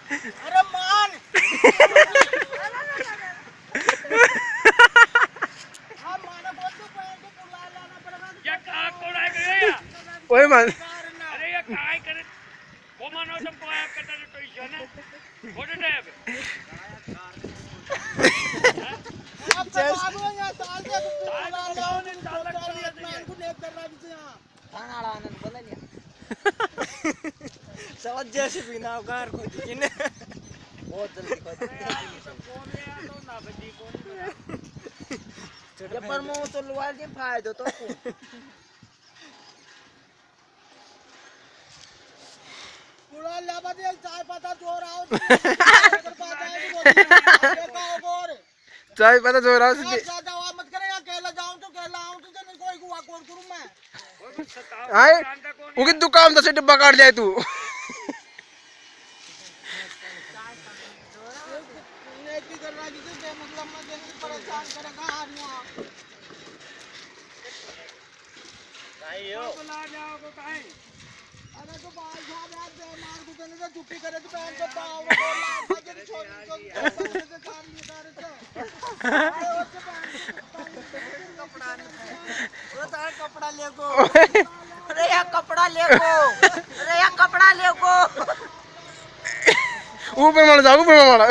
अरे मान हाँ माना बोल तो पैर को पुला लाना पड़ेगा या कहा कोण आहे का या ओय मान अरे या काय करे को मानो तुम को ऐप करता तो इशो ना कोण टैब आप बाबू या साल के पुला लाओ ने साल को नेक कर रहा है यहां थाना वाला आनंद बोला लिया समझ जैसे बिना कार को जिने बहुत जल्दी कर फोन में आ तो ना बजी कोण ये पर मो तो लुआ के फायदो तो पूरा लाबा दे चाय पत्ता चोर आओ अगर बात आए तो बोलिए का और चाय पता जोरा से ज्यादा मत करे या केला जाऊं तो केला आऊं तो जन कोई को कौन करूं मैं कोई सताव आए उनकी दुकान से डिब्बा काट जाए तू नेकी कर रहा जिसे मतलब मैं जन परेशान करेगा हारना भाई हो बुला जाओ को काहे अरे तो भाई साहब यार दे मार को देने से छुट्टी करे तो पहन के पाओ बोला जन छोड़ से कार लिए तारे से अरे वो से कपड़ा नहीं वो तार कपड़ा ले को अरे यार कपड़ा ले को अरे यार कपड़ा ले को ऊपर मार जाओ ऊपर मार